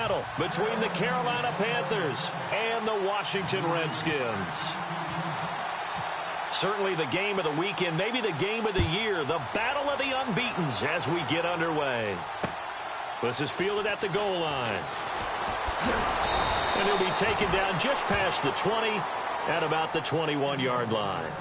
battle between the Carolina Panthers and the Washington Redskins. Certainly the game of the weekend, maybe the game of the year, the battle of the unbeatens as we get underway. This is fielded at the goal line. And he'll be taken down just past the 20 at about the 21-yard line.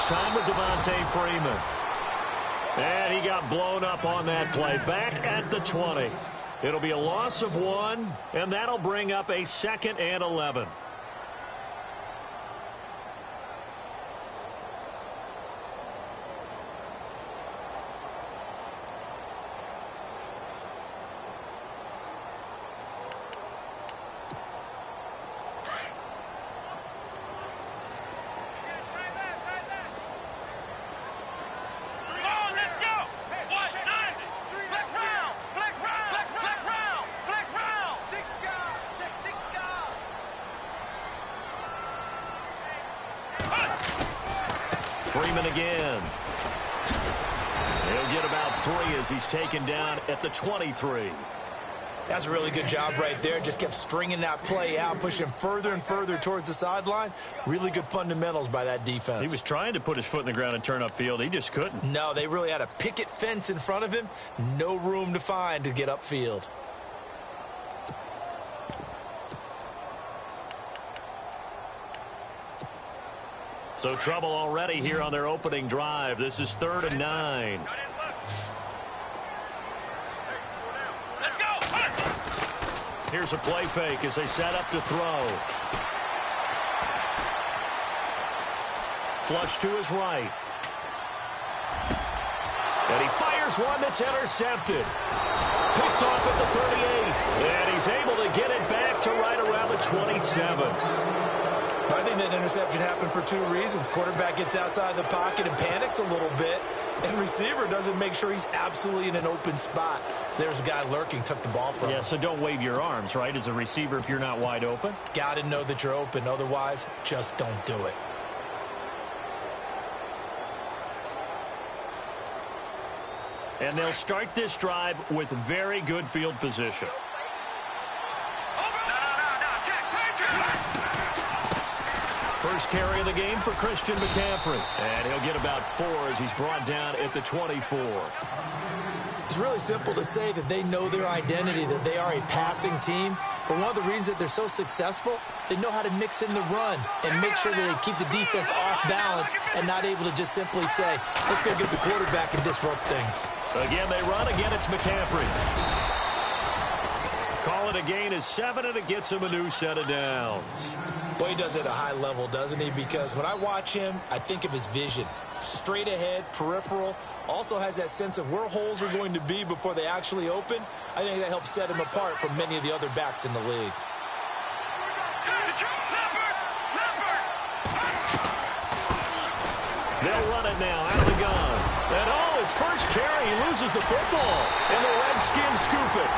Time with Freeman. And he got blown up on that play. Back at the 20. It'll be a loss of 1, and that'll bring up a 2nd and 11. Freeman again. He'll get about 3 as he's taken down at the 23. That's a really good job right there. Just kept stringing that play out, pushing further and further towards the sideline. Really good fundamentals by that defense. He was trying to put his foot in the ground and turn upfield. He just couldn't. No, they really had a picket fence in front of him. No room to find to get upfield. So trouble already here on their opening drive. This is 3rd and 9. Here's a play fake as they set up to throw. Flush to his right. And he fires one that's intercepted. Picked off at the 38. And he's able to get it back to right around the 27. I think that interception happened for 2 reasons. Quarterback gets outside the pocket and panics a little bit, and receiver doesn't make sure he's absolutely in an open spot. So there's a guy lurking, took the ball from him. Yeah, so don't wave your arms, right, as a receiver if you're not wide open. Got to know that you're open. Otherwise, just don't do it. And they'll start this drive with very good field position. First carry of the game for Christian McCaffrey. And he'll get about 4 as he's brought down at the 24. It's really simple to say that they know their identity, that they are a passing team. But one of the reasons that they're so successful, they know how to mix in the run and make sure that they keep the defense off balance and not able to just simply say, let's go get the quarterback and disrupt things. Again, they run. Again, it's McCaffrey. Call it a gain of 7, and it gets him a new set of downs. Boy, he does it at a high level, doesn't he? Because when I watch him, I think of his vision. Straight ahead, peripheral. Also has that sense of where holes are going to be before they actually open. I think that helps set him apart from many of the other backs in the league. They'll run it now out of the gun. And his first carry, he loses the football. And the Redskins scoop it.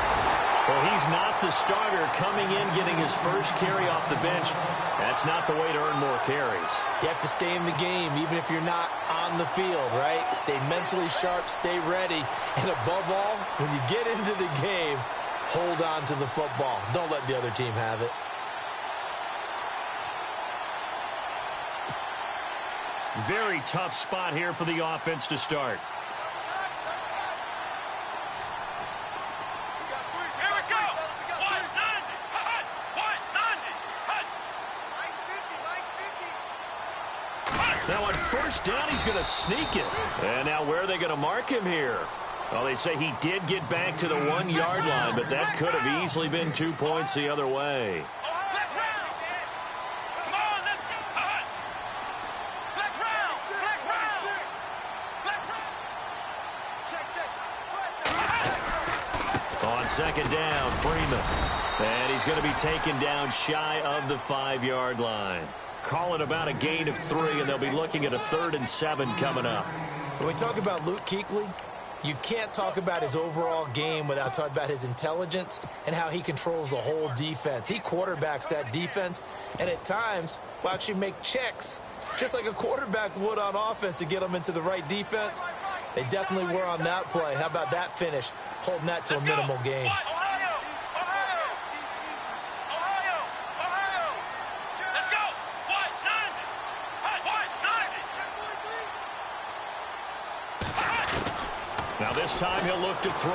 Well, he's not the starter coming in, getting his first carry off the bench. That's not the way to earn more carries. You have to stay in the game, even if you're not on the field, right? Stay mentally sharp, stay ready. And above all, when you get into the game, hold on to the football. Don't let the other team have it. Very tough spot here for the offense to start. Now on first down, he's going to sneak it. And now where are they going to mark him here? Well, they say he did get back to the 1-yard line, but that could have easily been 2 points the other way. second down, Freeman. And he's going to be taken down shy of the 5-yard line. Call it about a gain of 3, and they'll be looking at a 3rd and 7 coming up. When we talk about Luke Kuechly, you can't talk about his overall game without talking about his intelligence and how he controls the whole defense. He quarterbacks that defense, and at times will actually make checks, just like a quarterback would on offense to get them into the right defense. They definitely were on that play. How about that finish, holding that to a minimal gain. Now this time he'll look to throw.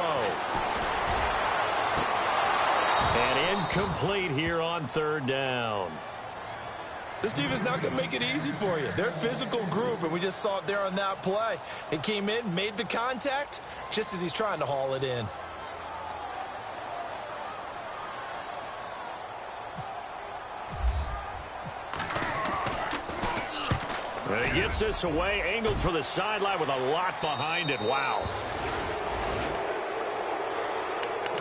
And incomplete here on 3rd down. This team is not going to make it easy for you. They're a physical group, and we just saw it there on that play. It came in, made the contact, just as he's trying to haul it in. And he gets this away, angled for the sideline with a lot behind it. Wow.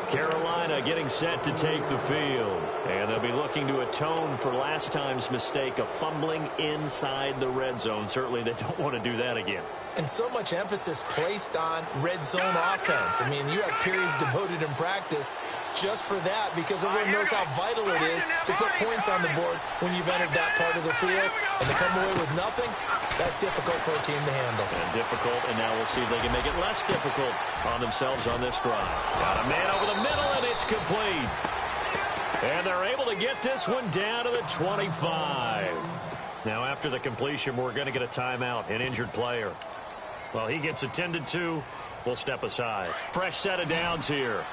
Carolina getting set to take the field. And they'll be looking to atone for last time's mistake of fumbling inside the red zone. Certainly they don't want to do that again. And so much emphasis placed on red zone offense. I mean, you have periods devoted in practice just for that, because everyone knows how vital it is to put points on the board when you've entered that part of the field. And to come away with nothing, that's difficult for a team to handle. And difficult, and now we'll see if they can make it less difficult on themselves on this drive. Got a man over the middle, and it's complete. And they're able to get this one down to the 25. Now, after the completion, we're going to get a timeout, an injured player. Well, he gets attended to. We'll step aside. Fresh set of downs here.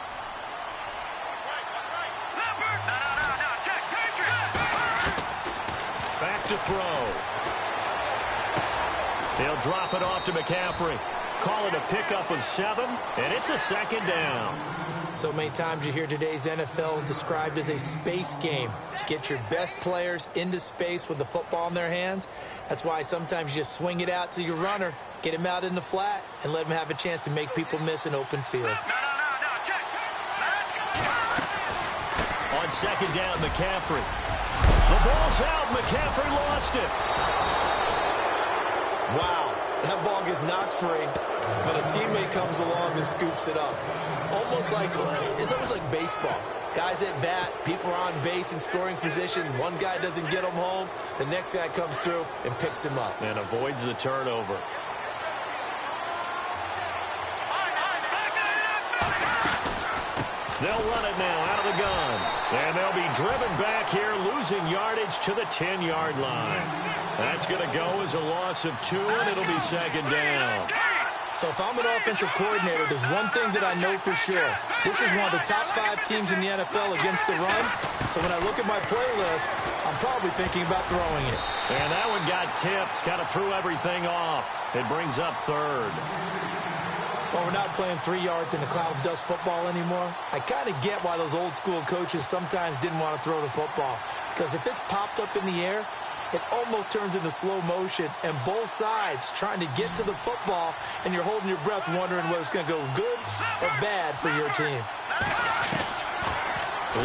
Back to throw. He'll drop it off to McCaffrey. Call it a pickup of 7, and it's a 2nd down. So many times you hear today's NFL described as a space game. Get your best players into space with the football in their hands. That's why sometimes you just swing it out to your runner, get him out in the flat, and let him have a chance to make people miss an open field. On 2nd down, McCaffrey. The ball's out. McCaffrey lost it. Wow, that ball gets knocked free, but a teammate comes along and scoops it up. It's almost like baseball. Guys at bat, people are on base in scoring position. One guy doesn't get him home. The next guy comes through and picks him up. And avoids the turnover. They'll run it now out of the gun. And they'll be driven back here, losing yardage to the 10-yard line. That's going to go as a loss of 2, and it'll be 2nd down. So if I'm an offensive coordinator, there's one thing that I know for sure. This is one of the top 5 teams in the NFL against the run. So when I look at my playlist, I'm probably thinking about throwing it. And that one got tipped, kind of threw everything off. It brings up 3rd. Well, we're not playing 3 yards in a cloud of dust football anymore. I kind of get why those old school coaches sometimes didn't want to throw the football. Because if it's popped up in the air, it almost turns into slow motion, and both sides trying to get to the football, and you're holding your breath wondering whether it's going to go good or bad for your team.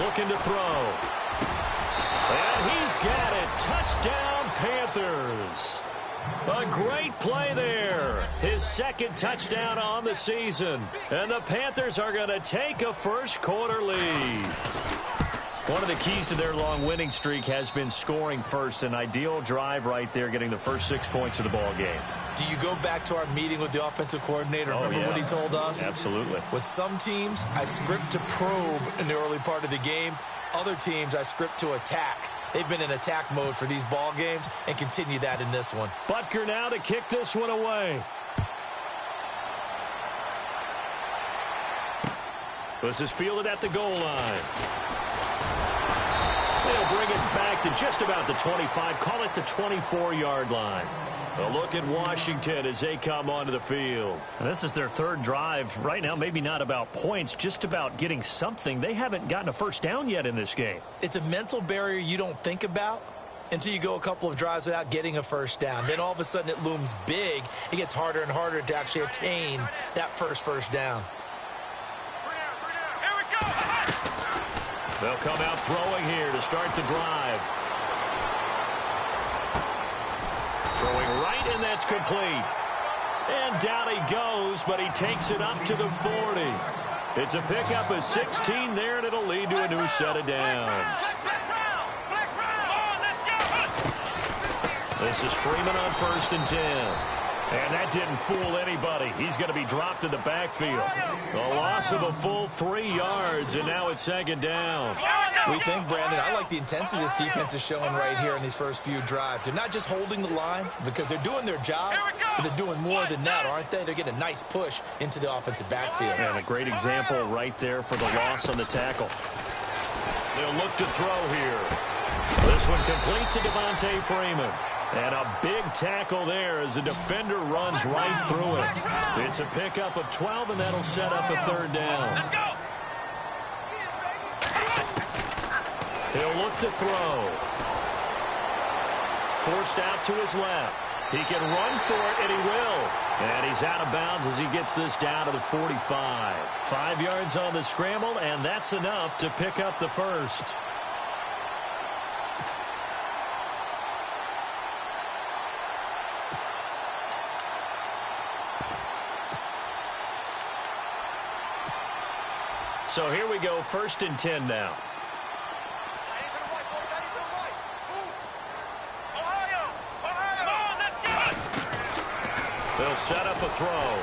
Looking to throw. And he's got it. Touchdown, Panthers. A great play there. His 2nd touchdown on the season. And the Panthers are going to take a first-quarter lead. One of the keys to their long winning streak has been scoring first. An ideal drive right there, getting the first 6 points of the ball game. Do you go back to our meeting with the offensive coordinator? Remember what he told us? Absolutely. With some teams, I script to probe in the early part of the game. Other teams, I script to attack. They've been in attack mode for these ball games and continue that in this one. Butker now to kick this one away. This is fielded at the goal line. They'll bring it back to just about the 25, call it the 24-yard line. A look at Washington as they come onto the field. And this is their 3rd drive. Right now, maybe not about points, just about getting something. They haven't gotten a first down yet in this game. It's a mental barrier you don't think about until you go a couple of drives without getting a first down. Then all of a sudden it looms big. It gets harder and harder to actually attain that first down. They'll come out throwing here to start the drive. Throwing right, and that's complete. And down he goes, but he takes it up to the 40. It's a pickup of 16 there, and it'll lead to a new set of downs. This is Freeman on 1st and 10. And that didn't fool anybody. He's going to be dropped in the backfield. A loss of a full 3 yards, and now it's 2nd down. We think, Brandon, I like the intensity this defense is showing right here in these first few drives. They're not just holding the line because they're doing their job, but they're doing more than that, aren't they? They're getting a nice push into the offensive backfield. And a great example right there for the loss on the tackle. They'll look to throw here. This one complete to Devontae Freeman. And a big tackle there as the defender runs right through it. It's a pickup of 12, and that'll set up a 3rd down. He'll look to throw. Forced out to his left. He can run for it, and he will. And he's out of bounds as he gets this down to the 45. 5 yards on the scramble, and that's enough to pick up the first. So here we go, 1st and 10 now. They'll set up a throw.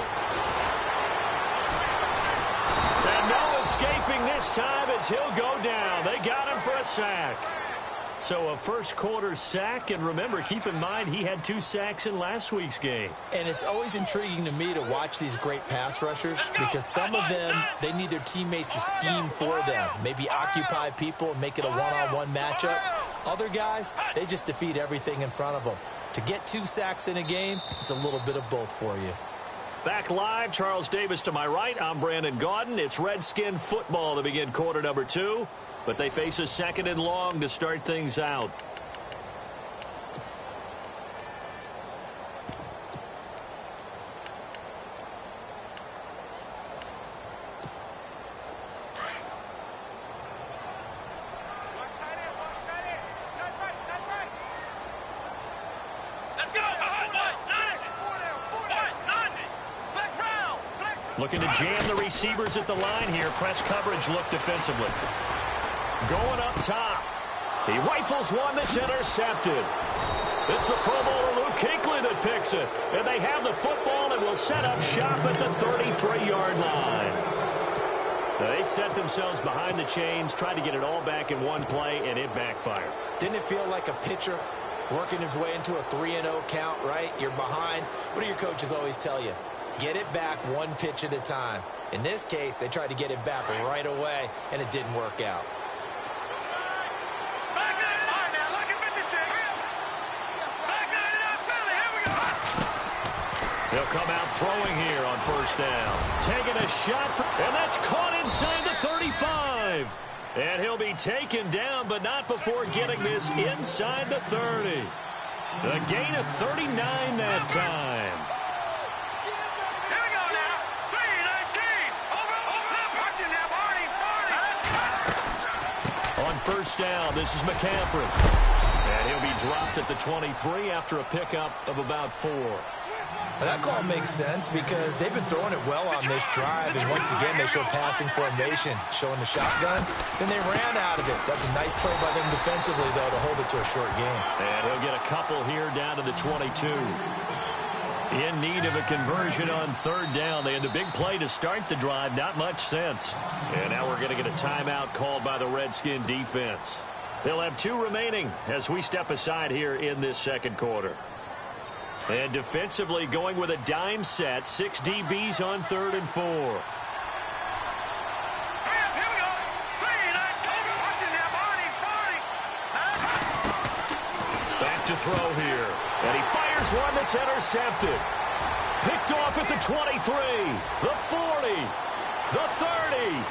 And no escaping this time as he'll go down. They got him for a sack. So a first-quarter sack, and remember, keep in mind, he had 2 sacks in last week's game. And it's always intriguing to me to watch these great pass rushers because some of them, they need their teammates to scheme for them. Maybe occupy people and make it a one-on-one matchup. Other guys, they just defeat everything in front of them. To get 2 sacks in a game, it's a little bit of both for you. Back live, Charles Davis to my right. I'm Brandon Gaudin. It's Redskin football to begin quarter number 2. But they face a 2nd and long to start things out. Looking to jam the receivers at the line here. Press coverage look defensively. Going up top. He rifles one that's intercepted. It's the Pro Bowler Luke Kuechly that picks it. And they have the football and will set up shop at the 33-yard line. They set themselves behind the chains, tried to get it all back in one play, and it backfired. Didn't it feel like a pitcher working his way into a 3-0 count, right? You're behind. What do your coaches always tell you? Get it back 1 pitch at a time. In this case, they tried to get it back right away, and it didn't work out. He'll come out throwing here on 1st down. Taking a shot, and that's caught inside the 35. And he'll be taken down, but not before getting this inside the 30. A gain of 39 that time. Here we go now. 3-19. On 1st down, this is McCaffrey. And he'll be dropped at the 23 after a pickup of about 4. That call makes sense because they've been throwing it well on this drive, and once again they show passing formation, showing the shotgun. Then they ran out of it. That's a nice play by them defensively, though, to hold it to a short game. And he'll get a couple here down to the 22. In need of a conversion on 3rd down. They had the big play to start the drive. Not much sense. And now we're going to get a timeout called by the Redskin defense. They'll have 2 remaining as we step aside here in this 2nd quarter. And defensively going with a dime set. 6 DBs on 3rd and 4. Back to throw here. And he fires one that's intercepted. Picked off at the 23, the 40, the 30,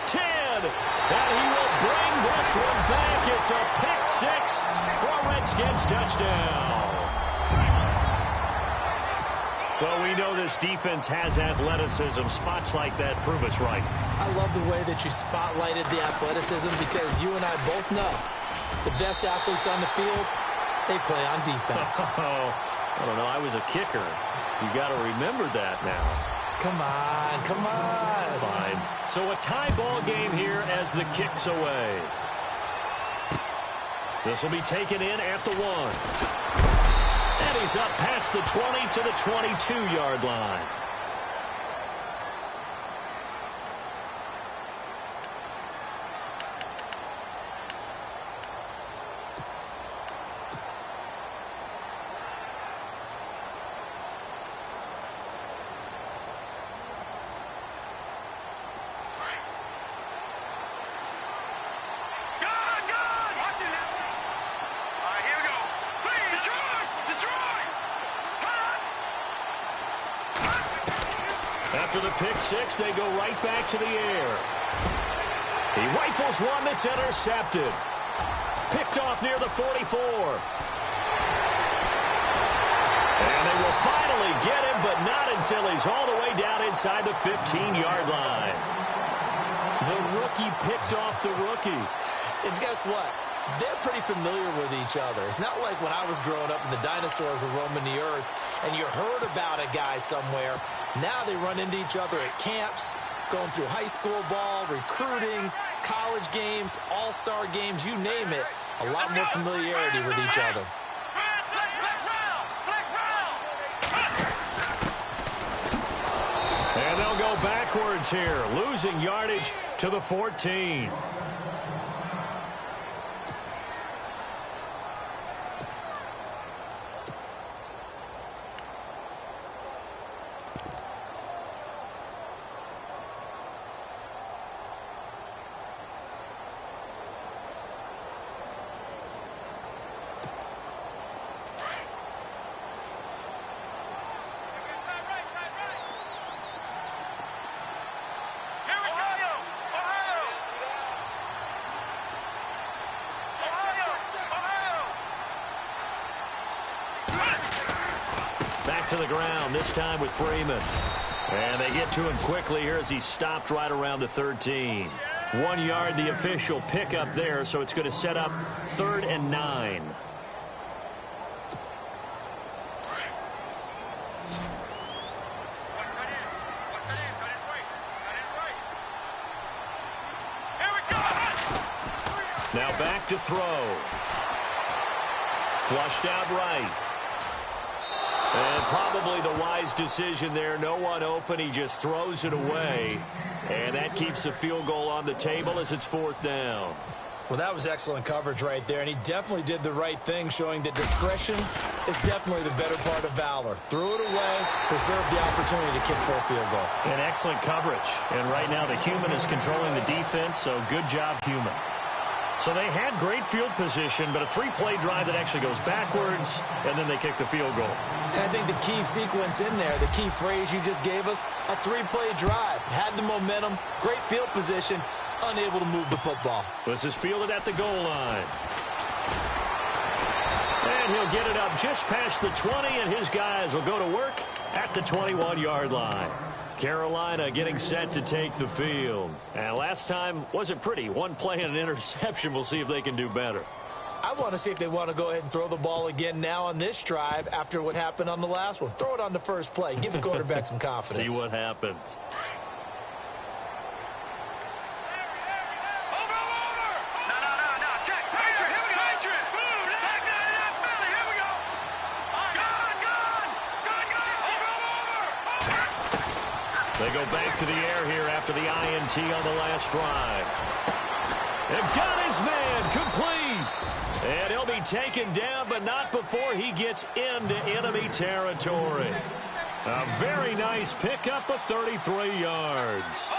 10. And he will bring this one back. It's a pick 6 for a Redskins touchdown. Well, we know this defense has athleticism. Spots like that prove us right. I love the way that you spotlighted the athleticism because you and I both know the best athletes on the field, they play on defense. Oh, I don't know. I was a kicker. You got to remember that now. Come on, come on. Fine. So a tie ball game here as the kick's away. This will be taken in at the 1. And he's up past the 20 to the 22-yard line. After the pick six, they go right back to the air. He rifles one that's intercepted. Picked off near the 44. And they will finally get him, but not until he's all the way down inside the 15-yard line. The rookie picked off the rookie. And guess what? They're pretty familiar with each other. It's not like when I was growing up and the dinosaurs were roaming the earth and you heard about a guy somewhere. Now they run into each other at camps, going through high school ball, recruiting, college games, all-star games, you name it. A lot more familiarity with each other. And they'll go backwards here, losing yardage to the 14. To the ground, this time with Freeman. And they get to him quickly here as he stopped right around the 13. 1 yard, the official pickup there, so it's going to set up 3rd and 9. Now back to throw. Flushed out right. And probably the wise decision there. No one open. He just throws it away. And that keeps the field goal on the table as it's 4th down. Well, that was excellent coverage right there. And he definitely did the right thing, showing that discretion is definitely the better part of valor. Threw it away, preserved the opportunity to kick for a field goal. And excellent coverage. And right now the human is controlling the defense, so good job, human. So they had great field position, but a 3-play drive that actually goes backwards, and then they kick the field goal. And I think the key sequence in there, the key phrase you just gave us, a 3-play drive. Had the momentum, great field position, unable to move the football. This is fielded at the goal line. And he'll get it up just past the 20, and his guys will go to work at the 21-yard line. Carolina getting set to take the field. And last time wasn't pretty. 1 play and an interception. We'll see if they can do better. I want to see if they want to go ahead and throw the ball again now on this drive after what happened on the last one. Throw it on the first play. Give the quarterback some confidence. See what happens. They go back to the air here after the INT on the last drive. And got his man complete. And he'll be taken down, but not before he gets into enemy territory. A very nice pickup of 33 yards.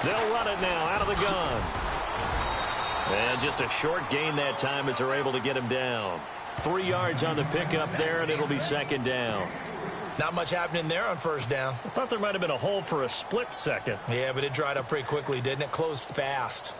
They'll run it now out of the gun. And just a short gain that time as they're able to get him down. 3 yards on the pickup there, and it'll be 2nd down. Not much happening there on 1st down. I thought there might have been a hole for a split second. Yeah, but it dried up pretty quickly, didn't it? Closed fast.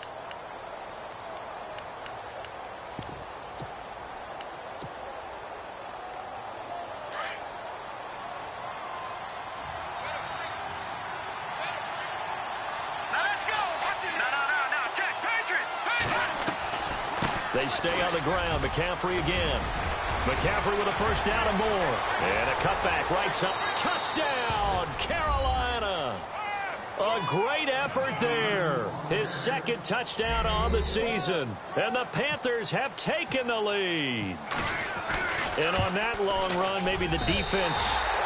They stay on the ground. McCaffrey again. McCaffrey with a first down and more. And a cutback right side. Touchdown, Carolina. A great effort there. His second touchdown on the season. And the Panthers have taken the lead. And on that long run, maybe the defense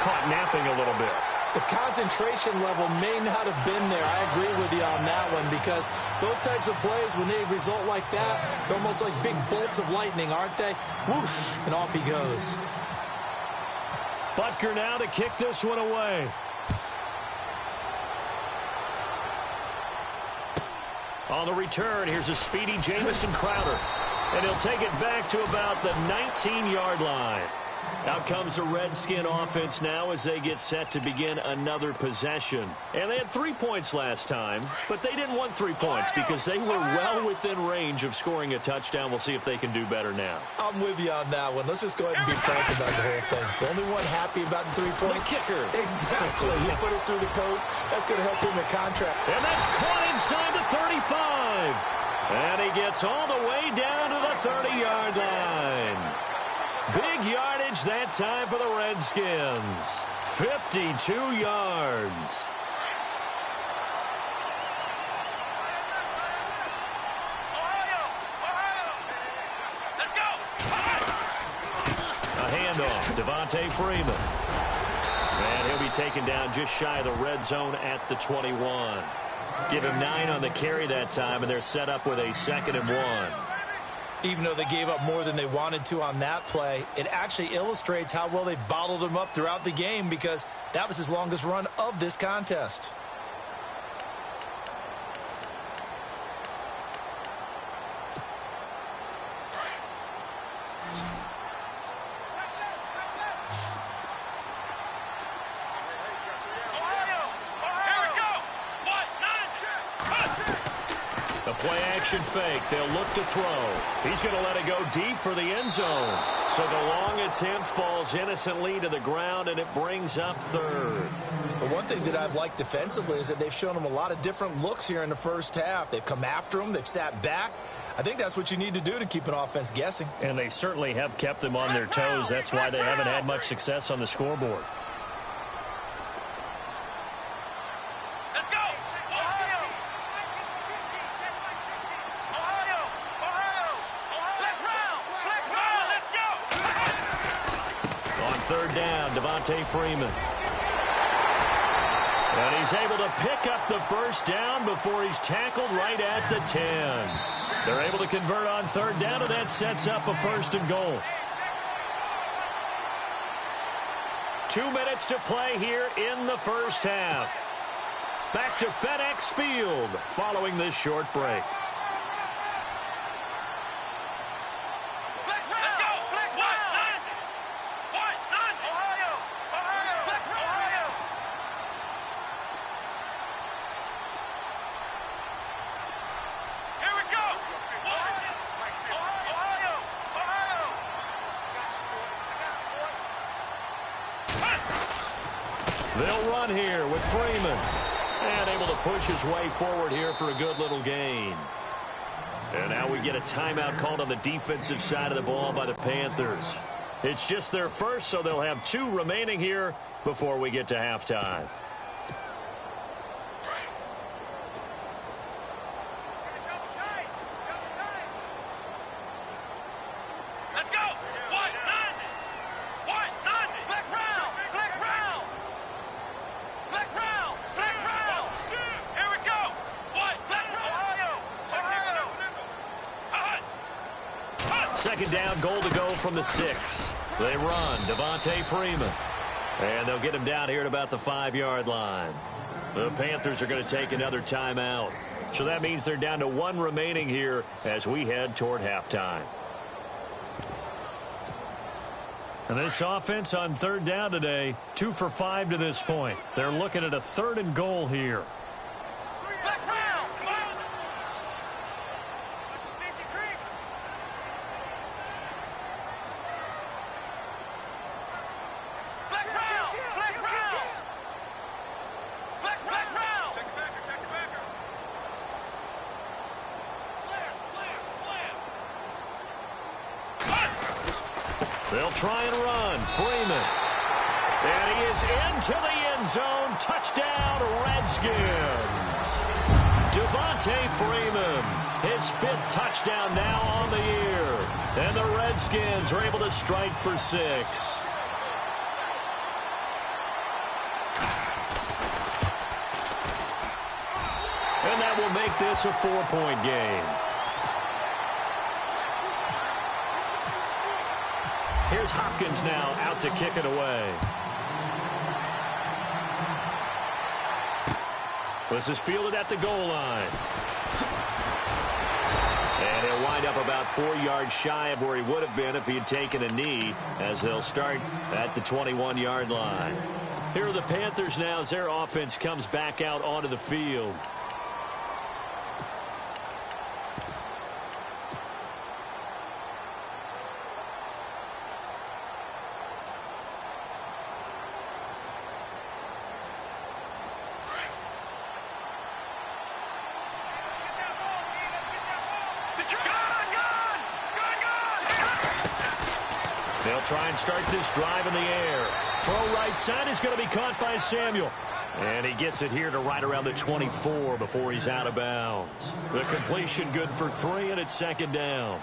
caught napping a little bit. The concentration level may not have been there. I agree with you on that one because those types of plays, when they result like that, they're almost like big bolts of lightning, aren't they? Whoosh, and off he goes. Butker now to kick this one away. On the return, here's a speedy Jamison Crowder. And he'll take it back to about the 19-yard line. Out comes the Redskin offense now as they get set to begin another possession. And they had 3 points last time, but they didn't want 3 points because they were well within range of scoring a touchdown. We'll see if they can do better now. I'm with you on that one. Let's just go ahead and be frank about the whole thing. The only one happy about the 3-point. The kicker. Exactly. He put it through the post. That's going to help him in contract. And that's caught inside the 35. And he gets all the way down to the 30-yard line. Big yardage that time for the Redskins. 52 yards. Let's go. A handoff. Devontae Freeman. And he'll be taken down just shy of the red zone at the 21. Give him 9 on the carry that time, and they're set up with a 2nd and 1. Even though they gave up more than they wanted to on that play, it actually illustrates how well they bottled him up throughout the game because that was his longest run of this contest. Play-action fake. They'll look to throw. He's going to let it go deep for the end zone. So the long attempt falls innocently to the ground, and it brings up 3rd. The one thing that I've liked defensively is that they've shown him a lot of different looks here in the first half. They've come after him. They've sat back. I think that's what you need to do to keep an offense guessing. And they certainly have kept them on their toes. That's why they haven't had much success on the scoreboard. Devontae Freeman. And he's able to pick up the first down before he's tackled right at the 10. They're able to convert on 3rd down, and that sets up a 1st and goal. 2 minutes to play here in the first half. Back to FedEx Field following this short break. They'll run here with Freeman. And able to push his way forward here for a good little gain. And now we get a timeout called on the defensive side of the ball by the Panthers. It's just their first, so they'll have 2 remaining here before we get to halftime. Second down, goal to go from the 6. They run, Devontae Freeman. And they'll get him down here at about the 5-yard line. The Panthers are going to take another timeout. So that means they're down to 1 remaining here as we head toward halftime. And this offense on 3rd down today, 2 for 5 to this point. They're looking at a 3rd and goal here. They'll try and run. Freeman. And he is into the end zone. Touchdown, Redskins. Devontae Freeman, his 5th touchdown now on the year. And the Redskins are able to strike for 6. And that will make this a 4-point game. Here's Hopkins now out to kick it away. This is fielded at the goal line. And he'll wind up about 4 yards shy of where he would have been if he had taken a knee, as they'll start at the 21-yard line. Here are the Panthers now as their offense comes back out onto the field. They'll try and start this drive in the air. Throw right side is going to be caught by Samuel. And he gets it here to right around the 24 before he's out of bounds. The completion good for 3, and it's 2nd down.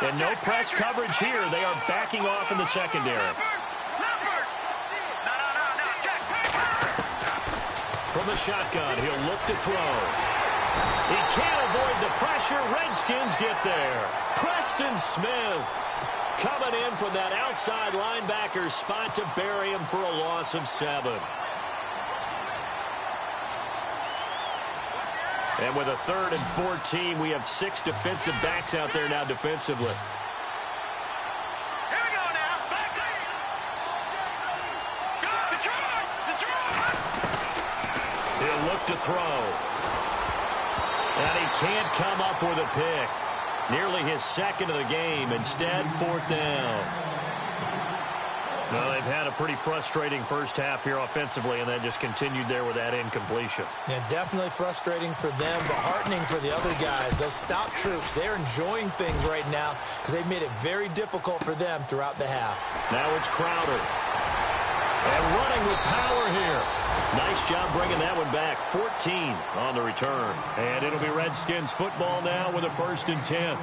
And no press coverage here. They are backing off in the secondary. From the shotgun, he'll look to throw. He can't avoid the pressure. Redskins get there. Preston Smith coming in from that outside linebacker spot to bury him for a loss of 7. And with a 3rd and 14, we have 6 defensive backs out there now defensively. Here we go now. Back Detroit. He'll look to throw. And he can't come up with a pick. Nearly his 2nd of the game. Instead, 4th down. Well, they've had a pretty frustrating first half here offensively, and then just continued there with that incompletion. Yeah, definitely frustrating for them, but heartening for the other guys. Those stout troops, they're enjoying things right now because they've made it very difficult for them throughout the half. Now it's Crowder. And running with power here. Nice job bringing that one back. 14 on the return. And it'll be Redskins football now with a 1st and 10.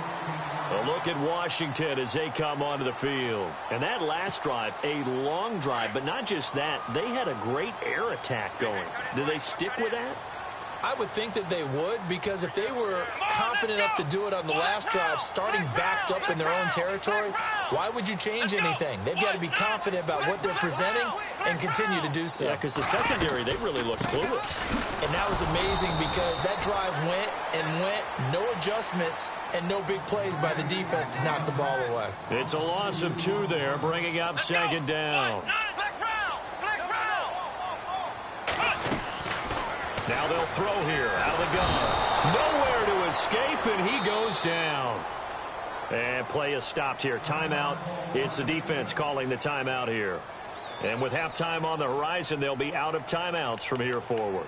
A look at Washington as they come onto the field. And that last drive, a long drive, but not just that. They had a great air attack going. Do they stick with that? I would think that they would, because if they were confident enough to do it on the last drive, starting backed up in their own territory, why would you change anything? They've got to be confident about what they're presenting and continue to do so. Yeah, because the secondary, they really looked clueless. And that was amazing because that drive went and went, no adjustments, and no big plays by the defense to knock the ball away. It's a loss of 2 there, bringing up 2nd down. Now they'll throw here out of the gun. Nowhere to escape, and he goes down. And play is stopped here. Timeout. It's the defense calling the timeout here. And with halftime on the horizon, they'll be out of timeouts from here forward.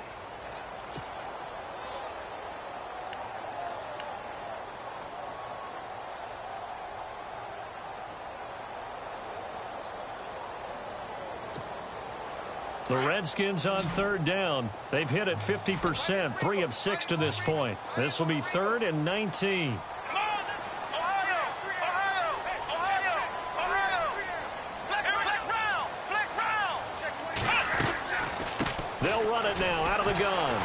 The Redskins on 3rd down. They've hit it 50%, 3 of 6 to this point. This will be 3rd and 19. They'll run it now out of the gun.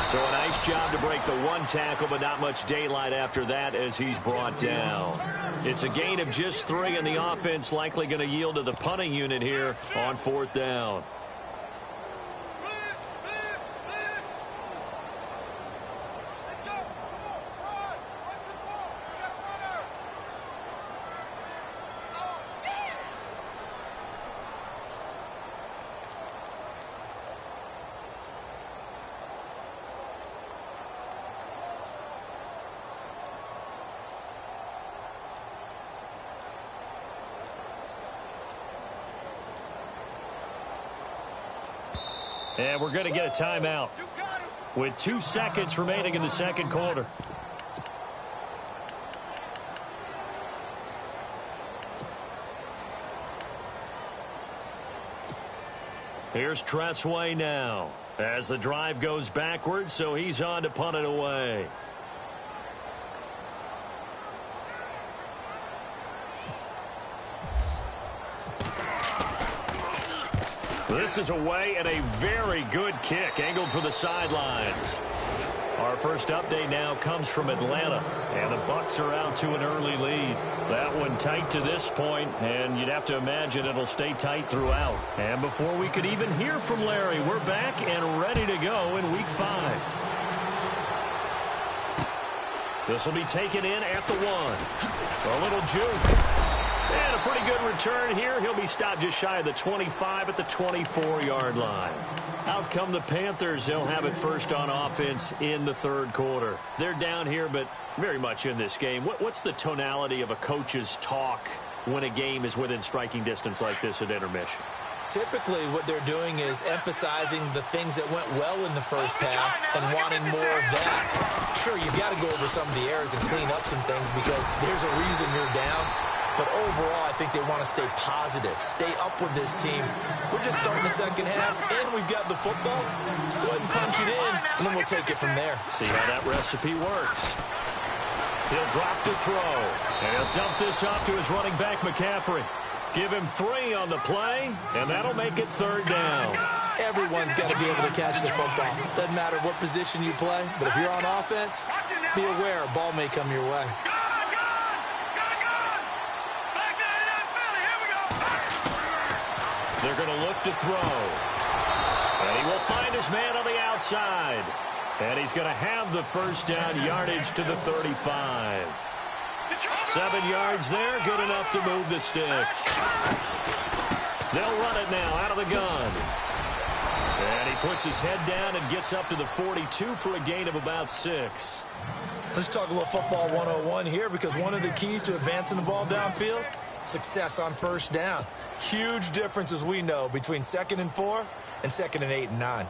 So a nice job to break the 1 tackle, but not much daylight after that as he's brought down. It's a gain of just 3, and the offense likely going to yield to the punting unit here on 4th down. And we're going to get a timeout with 2 seconds remaining in the 2nd quarter. Here's Tressway now as the drive goes backwards, so he's on to punt it away. This is away and a very good kick angled for the sidelines. Our first update now comes from Atlanta, and the Bucs are out to an early lead. That one tight to this point, and you'd have to imagine it'll stay tight throughout. And before we could even hear from Larry, we're back and ready to go in Week 5. This will be taken in at the 1. A little juke. And a pretty good return here. He'll be stopped just shy of the 25 at the 24-yard line. Out come the Panthers. They'll have it first on offense in the third quarter. They're down here, but very much in this game. What's the tonality of a coach's talk when a game is within striking distance like this at intermission? Typically, what they're doing is emphasizing the things that went well in the first half and wanting more of that. Sure, you've got to go over some of the errors and clean up some things because there's a reason you're down. But overall, I think they want to stay positive, stay up with this team. We're just starting the second half, and we've got the football. Let's go ahead and punch it in, and then we'll take it from there. See how that recipe works. He'll drop to throw, and he'll dump this off to his running back, McCaffrey. Give him 3 on the play, and that'll make it third down. Everyone's got to be able to catch the football. Doesn't matter what position you play, but if you're on offense, be aware a ball may come your way. They're going to look to throw. And he will find his man on the outside. And he's going to have the first down yardage to the 35. 7 yards there, good enough to move the sticks. They'll run it now out of the gun. And he puts his head down and gets up to the 42 for a gain of about 6. Let's talk a little football 101 here because one of the keys to advancing the ball downfield, success on first down. Huge difference, as we know, between 2nd and 4 and 2nd and 8 and 9.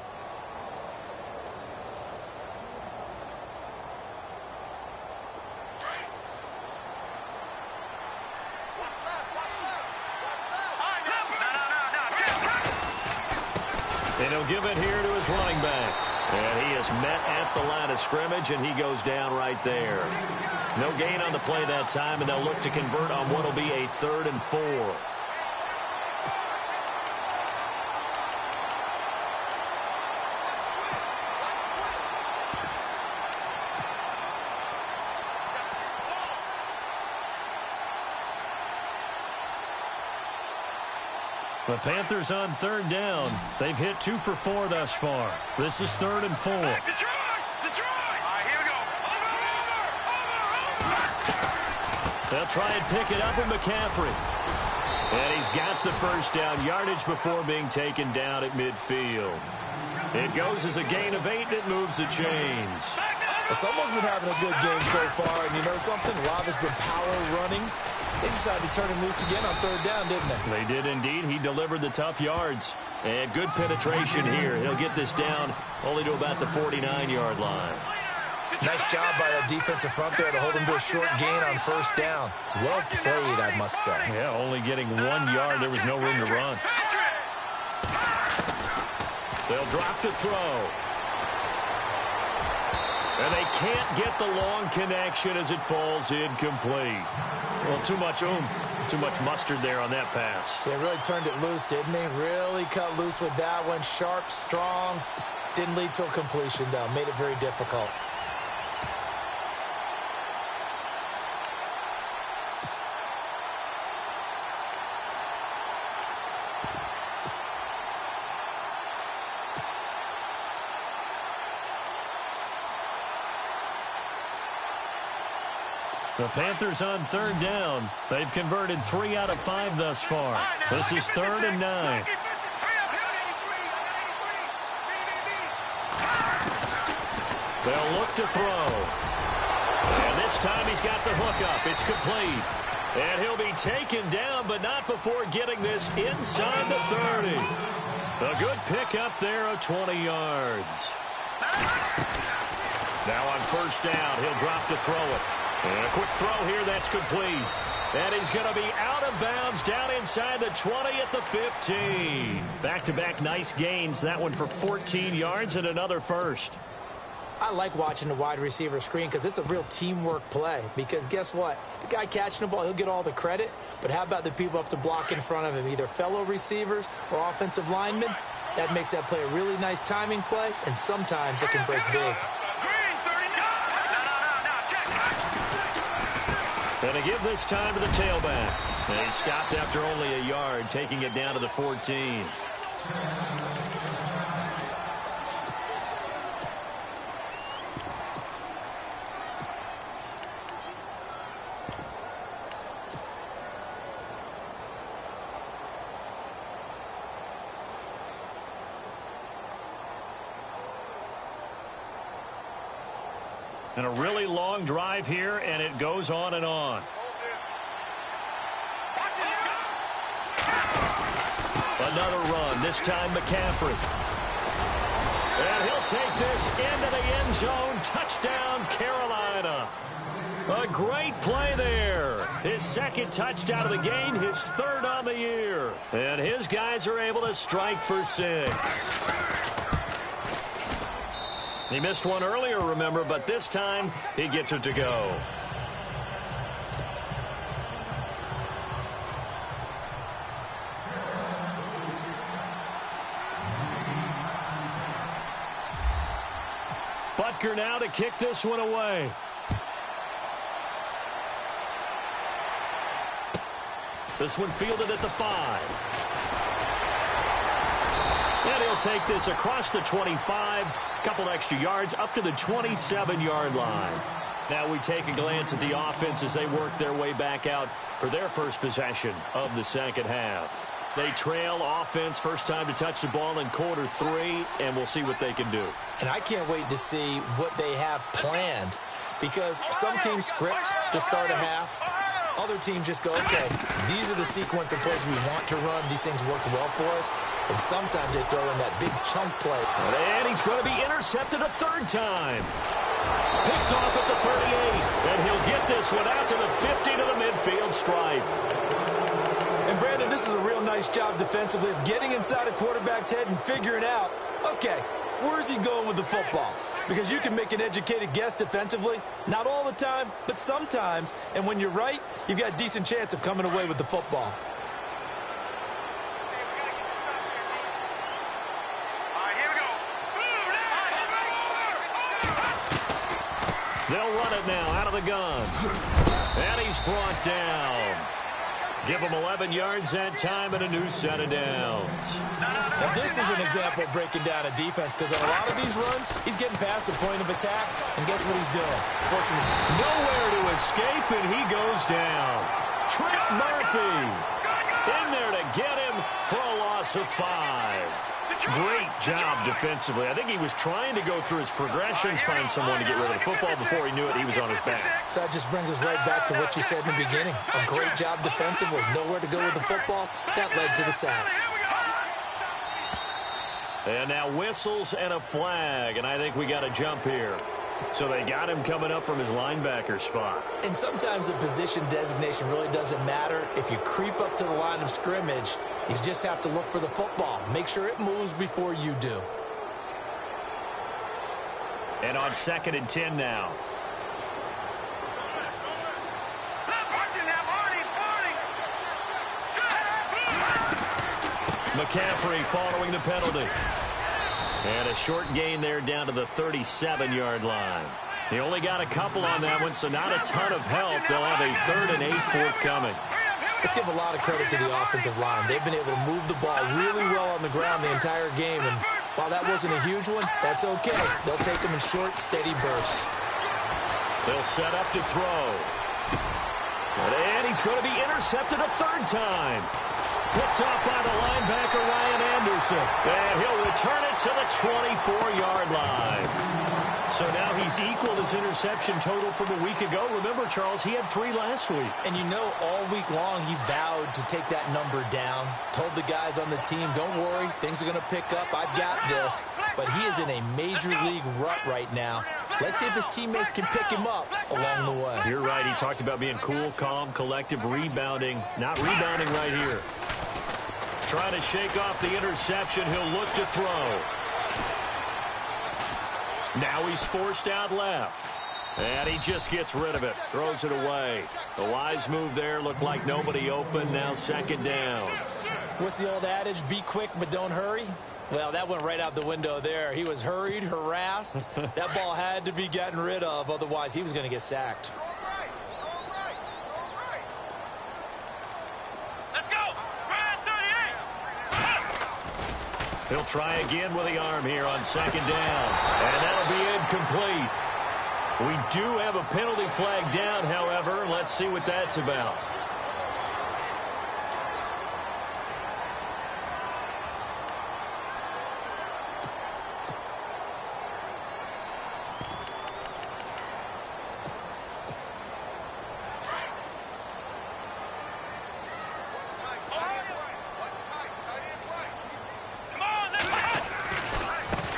And he'll give it here to his running back. And he is met at the line of scrimmage, and he goes down right there. No gain on the play that time, and they'll look to convert on what will be a 3rd and 4. The Panthers on 3rd down. They've hit 2 for 4 thus far. This is 3rd and 4. Detroit! All right, here we go. Over! They'll try and pick it up with McCaffrey. And he's got the first down yardage before being taken down at midfield. It goes as a gain of 8, and it moves the chains. Someone's been having a good game so far, and you know something? Rob has been power running. They decided to turn him loose again on 3rd down, didn't they? They did indeed. He delivered the tough yards. And good penetration here. He'll get this down only to about the 49-yard line. Nice job by that defensive front there to hold him to a short gain on first down. Well played, I must say. Yeah, only getting 1 yard. There was no room to run. They'll drop to throw. And they can't get the long connection as it falls incomplete. Well, too much oomph, too much mustard there on that pass. They really turned it loose, didn't they? Really cut loose with that one. Sharp, strong. Didn't lead to a completion, though. Made it very difficult. The Panthers on 3rd down. They've converted 3 out of 5 thus far. This is 3rd and 9. They'll look to throw. And this time he's got the hook up. It's complete. And he'll be taken down, but not before getting this inside the 30. A good pickup there of 20 yards. Now on first down, he'll drop to throw it. And a quick throw here, that's complete. And he's going to be out of bounds down inside the 20 at the 15. Back-to-back nice gains. That one for 14 yards and another first. I like watching the wide receiver screen because it's a real teamwork play. Because guess what? The guy catching the ball, he'll get all the credit. But how about the people up to block in front of him, either fellow receivers or offensive linemen? That makes that play a really nice timing play, and sometimes it can break big. And to give this time to the tailback. And he stopped after only a yard, taking it down to the 14. And a really long drive here, and it goes on and on. Another run, this time McCaffrey. And he'll take this into the end zone. Touchdown, Carolina. A great play there. His second touchdown of the game, his third on the year. And his guys are able to strike for 6. He missed one earlier, remember, but this time he gets it to go. Butker now to kick this one away. This one fielded at the 5. And he'll take this across the 25, couple extra yards up to the 27-yard line. Now we take a glance at the offense as they work their way back out for their first possession of the second half. They trail offense, first time to touch the ball in quarter 3, and we'll see what they can do. And I can't wait to see what they have planned, because some teams script to start a half. Other teams just go, okay, these are the sequence of plays we want to run. These things worked well for us. And sometimes they throw in that big chunk play. And he's going to be intercepted a third time. Picked off at the 38. And he'll get this one out to the 50 to the midfield stripe. And, Brandon, this is a real nice job defensively of getting inside a quarterback's head and figuring out, okay, where's he going with the football? Because you can make an educated guess defensively. Not all the time, but sometimes. And when you're right, you've got a decent chance of coming away with the football. They'll run it now out of the gun. And he's brought down. Give him 11 yards that time and a new set of downs. Now this is an example of breaking down a defense, because on a lot of these runs, he's getting past the point of attack, and guess what he's doing? Forcing this. Nowhere to escape, and he goes down. Trent Murphy in there to get him for a loss of 5. Great job defensively. I think he was trying to go through his progressions, find someone to get rid of the football. Before he knew it, he was on his back. So that just brings us right back to what you said in the beginning. A great job defensively. Nowhere to go with the football. That led to the sack. And now whistles and a flag, and I think we got a jump here. So they got him coming up from his linebacker spot. And sometimes the position designation really doesn't matter. If you creep up to the line of scrimmage, you just have to look for the football. Make sure it moves before you do. And on 2nd and 10 now. McCaffrey following the penalty. And a short gain there down to the 37-yard line. He only got a couple on that one, so not a ton of help. They'll have a 3rd and 8 forthcoming. Let's give a lot of credit to the offensive line. They've been able to move the ball really well on the ground the entire game. And while that wasn't a huge one, that's okay. They'll take them in short, steady bursts. They'll set up to throw. And he's going to be intercepted a 3rd time. Picked off by the linebacker, Ryan Anderson. And he'll return it to the 24-yard line. So now he's equaled his interception total from a week ago. Remember, Charles, he had 3 last week. And you know, all week long he vowed to take that number down. Told the guys on the team, don't worry, things are going to pick up. I've got this. But he is in a major league rut right now. Let's see if his teammates can pick him up along the way. You're right. He talked about being cool, calm, collective, rebounding. Not rebounding right here. Trying to shake off the interception. He'll look to throw. Now he's forced out left. And he just gets rid of it. Throws it away. The wise move there. Looked like nobody open. Now second down. What's the old adage? Be quick, but don't hurry. Well, that went right out the window there. He was hurried, harassed. That ball had to be gotten rid of. Otherwise, he was going to get sacked. Let's go. He'll try again with the arm here on second down. And that'll be incomplete. We do have a penalty flag down, however. Let's see what that's about.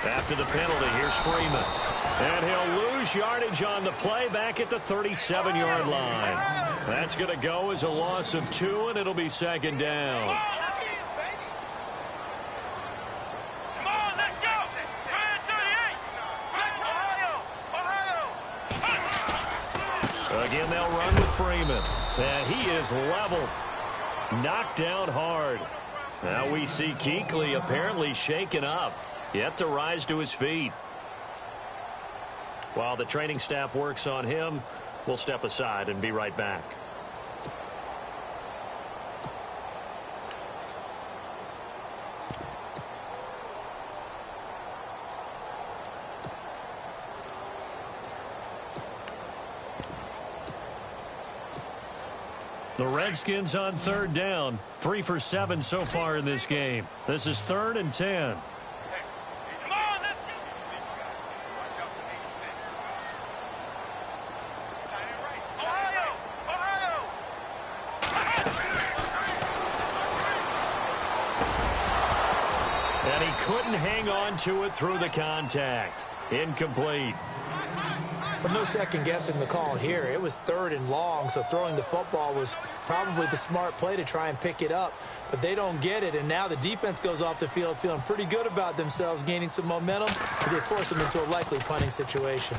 After the penalty, here's Freeman. And he'll lose yardage on the play back at the 37-yard line. That's going to go as a loss of 2, and it'll be second down. Again, they'll run with Freeman. And he is leveled. Knocked down hard. Now we see Kuechly apparently shaken up. Yet to rise to his feet. While the training staff works on him, we'll step aside and be right back. The Redskins on third down. 3 for 7 so far in this game. This is 3rd and 10. And he couldn't hang on to it through the contact. Incomplete. But no second guessing the call here. It was 3rd and long, so throwing the football was probably the smart play to try and pick it up. But they don't get it, and now the defense goes off the field feeling pretty good about themselves, gaining some momentum as they force them into a likely punting situation.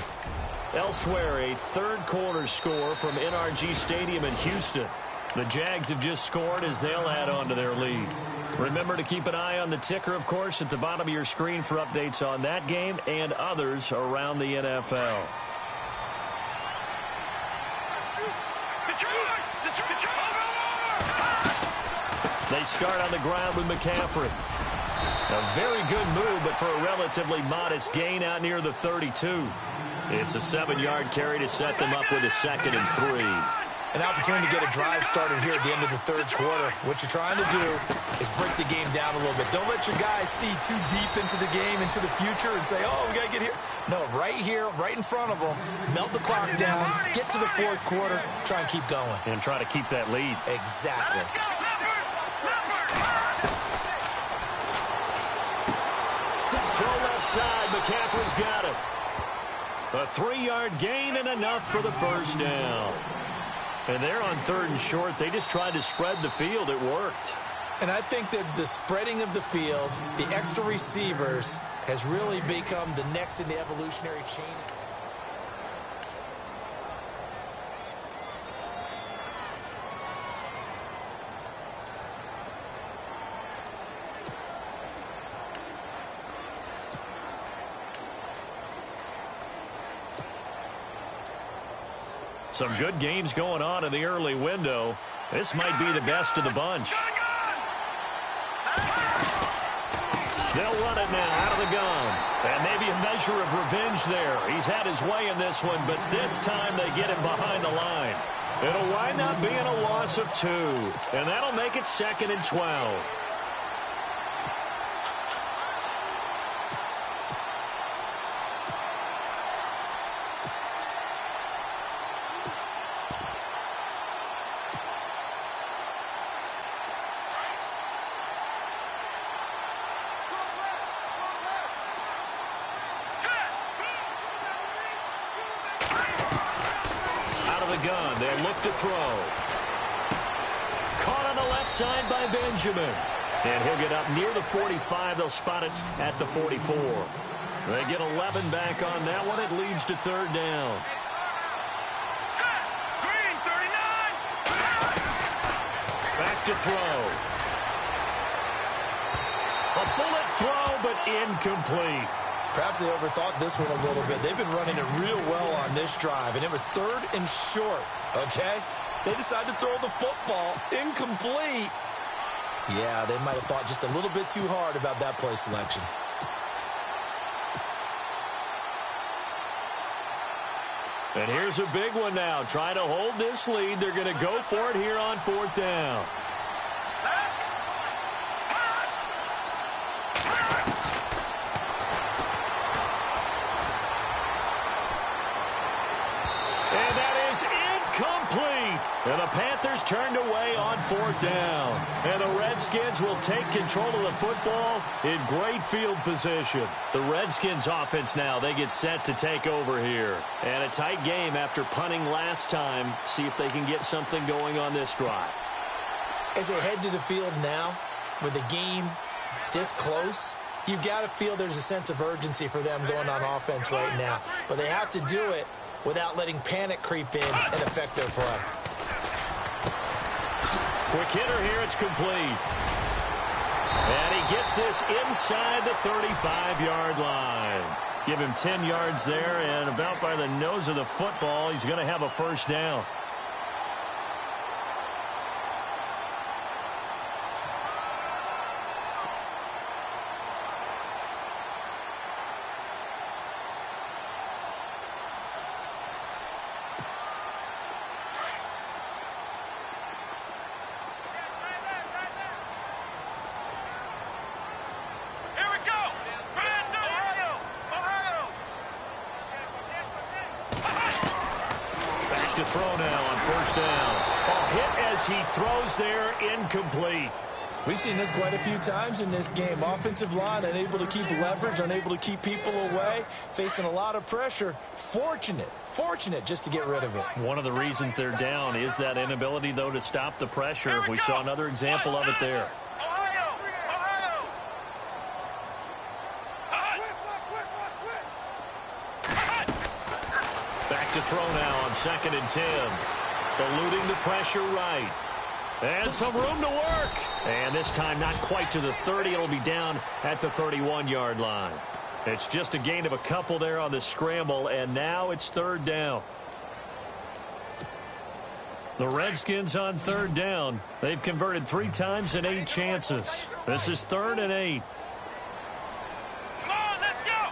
Elsewhere, a third-quarter score from NRG Stadium in Houston. The Jags have just scored as they'll add on to their lead. Remember to keep an eye on the ticker, of course, at the bottom of your screen for updates on that game and others around the NFL. They start on the ground with McCaffrey. A very good move, but for a relatively modest gain out near the 32. It's a 7-yard carry to set them up with a 2nd and 3. An opportunity to get a drive started here at the end of the third quarter. What you're trying to do is break the game down a little bit. Don't let your guys see too deep into the game, into the future, and say, oh, we got to get here. No, right here, right in front of them, melt the clock down, get to the fourth quarter, try and keep going. And try to keep that lead. Exactly. Throw left side, McCaffrey's got it. A 3-yard gain and enough for the first down. And they're on 3rd and short. They just tried to spread the field. It worked. And I think that the spreading of the field, the extra receivers, has really become the next in the evolutionary chain. Some good games going on in the early window. This might be the best of the bunch. They'll run it now out of the gun. And maybe a measure of revenge there. He's had his way in this one, but this time they get him behind the line. It'll wind up being a loss of 2. And that'll make it 2nd and 12. of the gun. They look to throw. Caught on the left side by Benjamin. And he'll get up near the 45. They'll spot it at the 44. They get 11 back on that one. It leads to third down. Set. Green, 39. Back to throw. A bullet throw, but incomplete. Perhaps they overthought this one a little bit. They've been running it real well on this drive, and it was third and short, okay? They decided to throw the football incomplete. Yeah, they might have thought just a little bit too hard about that play selection. And here's a big one now. Trying to hold this lead. They're going to go for it here on fourth down. And that is incomplete. And the Panthers turned away on fourth down. And the Redskins will take control of the football in great field position. The Redskins offense now, they get set to take over here. And a tight game after punting last time. See if they can get something going on this drive. As they head to the field now, with the game this close, you've got to feel there's a sense of urgency for them going on offense right now. But they have to do it without letting panic creep in and affect their play. Quick hitter here, it's complete. And he gets this inside the 35-yard line. Give him 10 yards there, and about by the nose of the football, he's going to have a first down. To throw now on first down. A hit as he throws there, incomplete. We've seen this quite a few times in this game. Offensive line unable to keep leverage, unable to keep people away, facing a lot of pressure. Fortunate just to get rid of it. One of the reasons they're down is that inability, though, to stop the pressure. We saw another example of it there. Back to throw now on 2nd and 10. Eluding the pressure right. And some room to work. And this time not quite to the 30. It'll be down at the 31-yard line. It's just a gain of a couple there on the scramble, and now it's third down. The Redskins on third down. They've converted 3 times in 8 chances. This is 3rd and 8. Come on, let's go.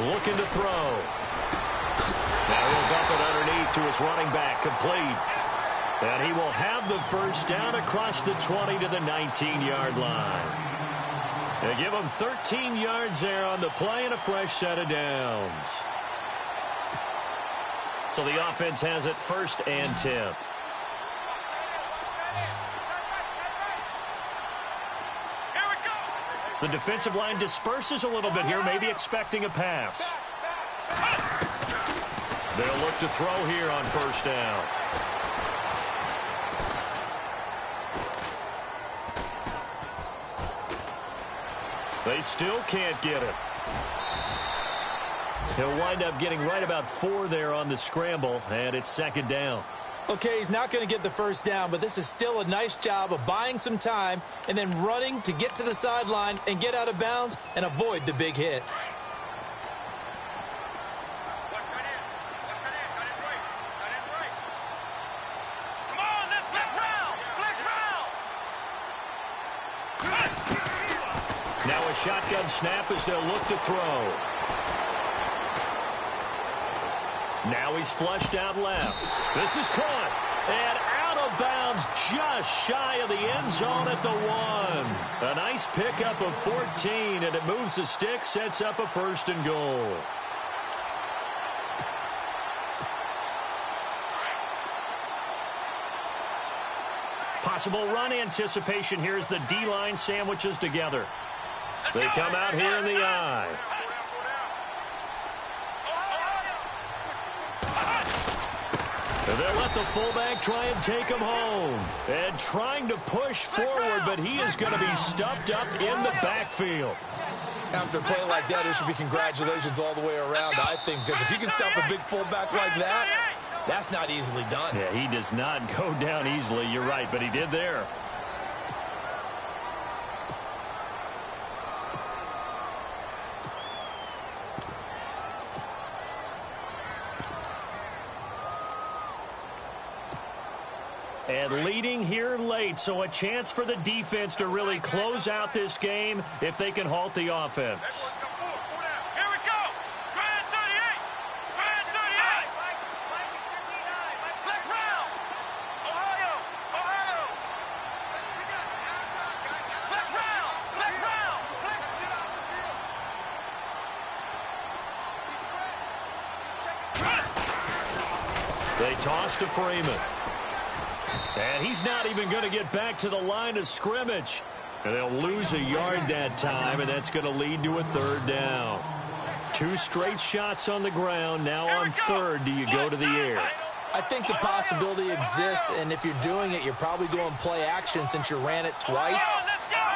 Looking to throw. Now he'll dump it underneath to his running back, complete. And he will have the first down across the 20 to the 19-yard line. They give him 13 yards there on the play and a fresh set of downs. So the offense has it 1st and 10. Here we go. The defensive line disperses a little bit here, maybe expecting a pass. They'll look to throw here on first down. They still can't get it. He'll wind up getting right about 4 there on the scramble, and it's 2nd down. Okay, he's not going to get the first down, but this is still a nice job of buying some time and then running to get to the sideline and get out of bounds and avoid the big hit. Now a shotgun snap as they'll look to throw. Now he's flushed out left. This is caught. And out of bounds just shy of the end zone at the 1. A nice pickup of 14, and it moves the stick, sets up a 1st and goal. Possible run anticipation here as the D-line sandwiches together. They come out here in the I. And they'll let the fullback try and take him home. And trying to push forward, but he is going to be stuffed up in the backfield. After a play like that, it should be congratulations all the way around, I think, because if you can stop a big fullback like that, that's not easily done. Yeah, he does not go down easily. You're right, but he did there. And leading here late, so a chance for the defense to really close out this game if they can halt the offense. Here we go. Grand 38. Grand 38. Left round. Ohio. Ohio. Left round. Left round. Let's get off the field. They toss to Freeman. And he's not even going to get back to the line of scrimmage. And they'll lose a yard that time, and that's going to lead to a third down. 2 straight shots on the ground. Now on third, do you go to the air? I think the possibility exists, and if you're doing it, you're probably going play action since you ran it twice.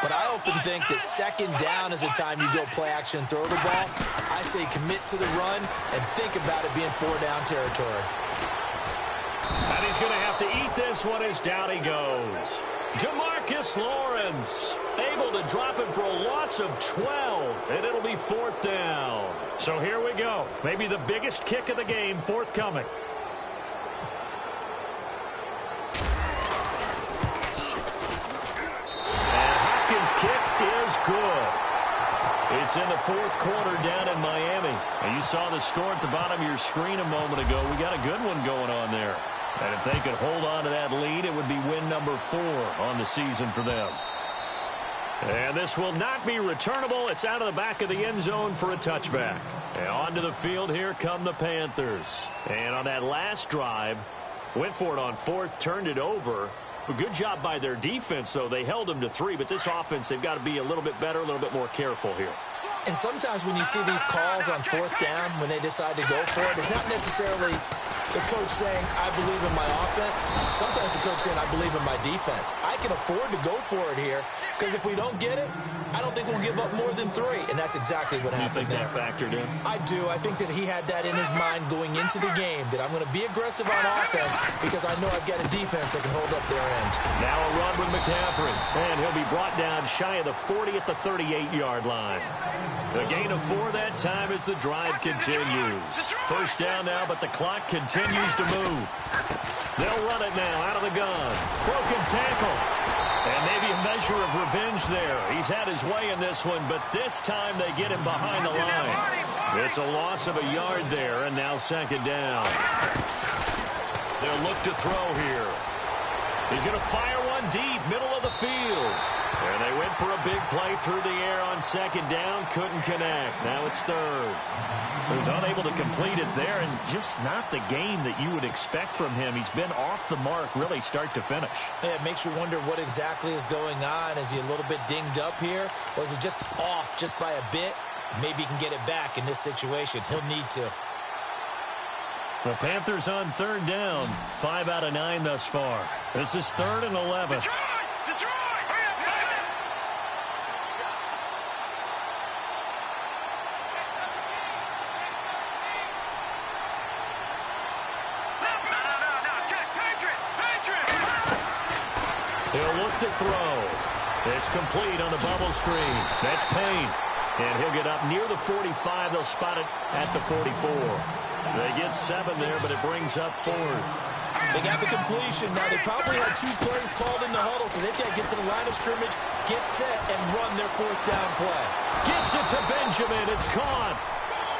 But I often think that second down is the time you go play action and throw the ball. I say commit to the run and think about it being 4-down territory. And he's going to have to eat this one as down he goes. Jamarcus Lawrence able to drop him for a loss of 12, and it'll be 4th down. So here we go. Maybe the biggest kick of the game forthcoming. And Hopkins' kick is good. It's in the 4th quarter down in Miami. And you saw the score at the bottom of your screen a moment ago. We got a good one going on there. And if they could hold on to that lead, it would be win number 4 on the season for them. And this will not be returnable. It's out of the back of the end zone for a touchback. And onto the field, here come the Panthers. And on that last drive, went for it on 4th, turned it over. But good job by their defense, though. They held them to 3, but this offense, they've got to be a little bit better, a little bit more careful here. And sometimes when you see these calls on 4th down, when they decide to go for it, it's not necessarily the coach saying, I believe in my offense. Sometimes the coach saying, I believe in my defense. I can afford to go for it here, because if we don't get it, I don't think we'll give up more than 3. And that's exactly what happened there. You think that factored in? I do. I think that he had that in his mind going into the game, that I'm going to be aggressive on offense because I know I've got a defense that can hold up their end. Now a run with McCaffrey. And he'll be brought down shy of the 40 at the 38-yard line. The gain of 4 that time as the drive continues. 1st down now, but the clock continues to move. They'll run it now out of the gun. Broken tackle. And maybe a measure of revenge there. He's had his way in this one, but this time they get him behind the line. It's a loss of a yard there, and now 2nd down. They'll look to throw here. He's going to fire one deep, middle of the field. And they went for a big play through the air on 2nd down. Couldn't connect. Now it's 3rd. He was unable to complete it there, and just not the game that you would expect from him. He's been off the mark really start to finish. Yeah, it makes you wonder what exactly is going on. Is he a little bit dinged up here, or is it just off just by a bit? Maybe he can get it back in this situation. He'll need to. The Panthers on 3rd down. 5 out of 9 thus far. This is 3rd and 11. Detroit! Hurry up, that's it! No, check, Patriot! He'll look to throw. It's complete on the bubble screen. That's Payne. And he'll get up near the 45. They'll spot it at the 44. They get 7 there, but it brings up 4th. They got the completion. Now, they probably had 2 plays called in the huddle, so they've got to get to the line of scrimmage, get set, and run their 4th down play. Gets it to Benjamin. It's caught.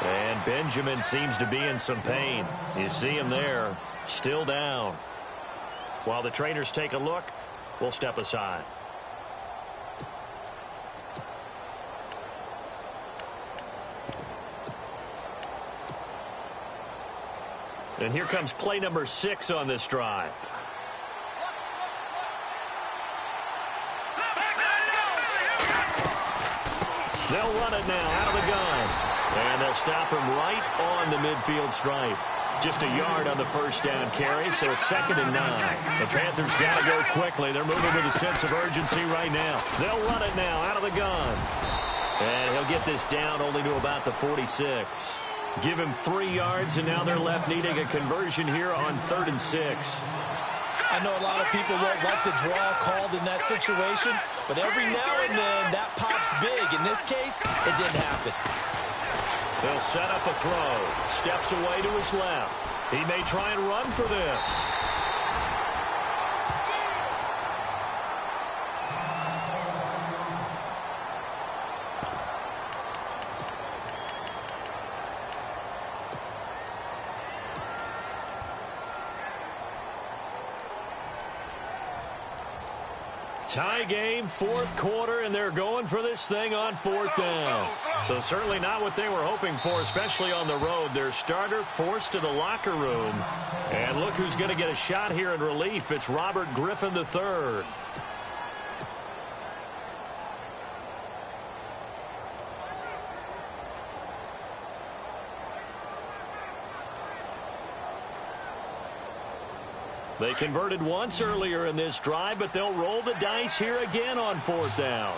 And Benjamin seems to be in some pain. You see him there, still down. While the trainers take a look, we'll step aside. And here comes play number 6 on this drive. They'll run it now out of the gun. And they'll stop him right on the midfield stripe. Just a yard on the first down carry, so it's 2nd and 9. The Panthers got to go quickly. They're moving with a sense of urgency right now. They'll run it now out of the gun. And he'll get this down only to about the 46. Give him 3 yards, and now they're left needing a conversion here on 3rd and 6. I know a lot of people won't like the draw called in that situation, but every now and then that pops big. In this case, it didn't happen. They'll set up a throw. Steps away to his left. He may try and run for this. Tie game, 4th quarter, and they're going for this thing on 4th down. So certainly not what they were hoping for, especially on the road. Their starter forced to the locker room. And look who's going to get a shot here in relief. It's Robert Griffin III. They converted once earlier in this drive, but they'll roll the dice here again on 4th down.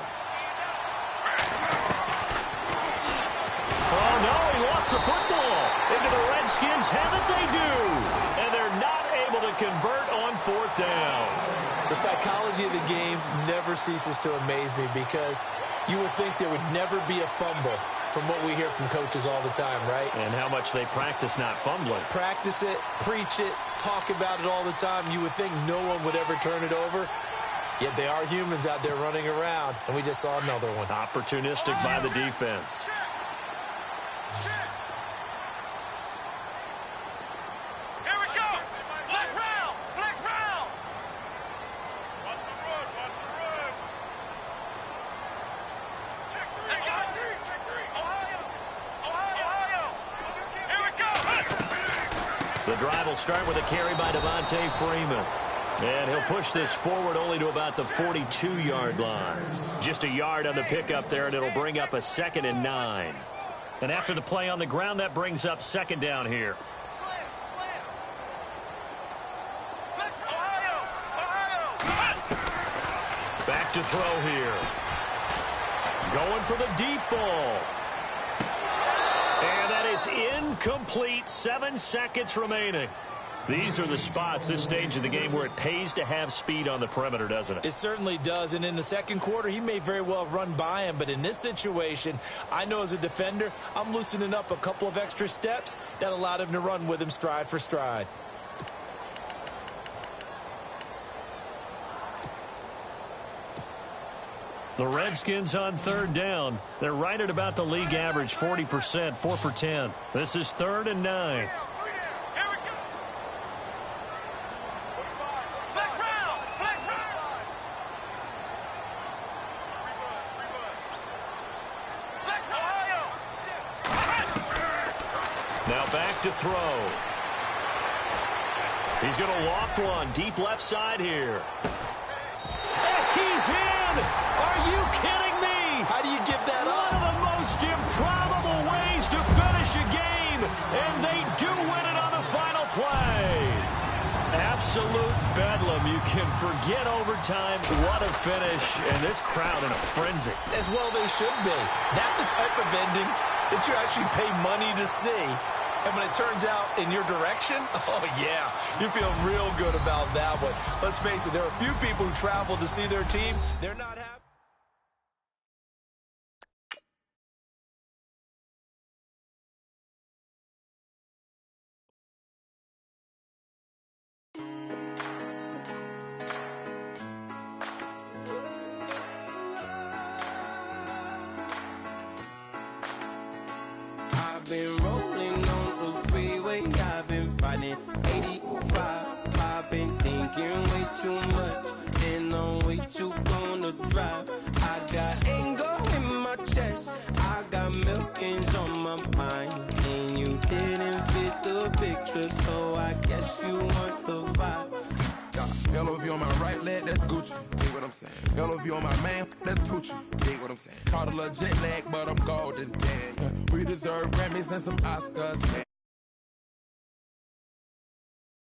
Oh, no, he lost the football. Into the Redskins' heaven they do. And they're not able to convert on 4th down. The psychology of the game never ceases to amaze me because you would think there would never be a fumble from what we hear from coaches all the time, right? And how much they practice not fumbling. Practice it, preach it, talk about it all the time. You would think no one would ever turn it over. Yet they are humans out there running around, and we just saw another one. Opportunistic by the defense. Here we go. Flex round. Flex round. Watch the run. Watch the run. Check 3. Check 3. Ohio. Ohio. Here we go. The drive will start with a carry by Devontae Freeman. And he'll push this forward only to about the 42-yard line. Just a yard on the pickup there, and it'll bring up a 2nd and 9. And after the play on the ground, that brings up 2nd down here. Back to throw here. Going for the deep ball. And that is incomplete. 7 seconds remaining. These are the spots, this stage of the game, where it pays to have speed on the perimeter, doesn't it? It certainly does, and in the second quarter, he may very well have run by him, but in this situation, I know as a defender, I'm loosening up a couple of extra steps that allowed him to run with him stride for stride. The Redskins on 3rd down. They're right at about the league average, 40%, 4 for 10. This is 3rd and 9. Now back to throw. He's going to loft one deep left side here. And he's in! Are you kidding me? How do you give that up? One of the most improbable ways to finish a game, and they do win it on the final play. Absolute bedlam. You can forget overtime. What a finish, and this crowd in a frenzy. As well they should be. That's the type of ending that you actually pay money to see. And when it turns out in your direction, oh, yeah, you feel real good about that one. Let's face it, there are a few people who travel to see their team. They're not happy. I've been rolling on the freeway, I've been riding 85. I've been thinking way too much, and I'm way too gonna drive. I got anger in my chest, I got millions on my mind, and you didn't fit the picture, so I guess you want the vibe. LOV on my right leg, that's Gucci. Dig what I'm saying? LOV on my man, that's Poochie. Dig what I'm saying? Caught a little jet lag, but I'm golden. Yeah. We deserve Grammys and some Oscars.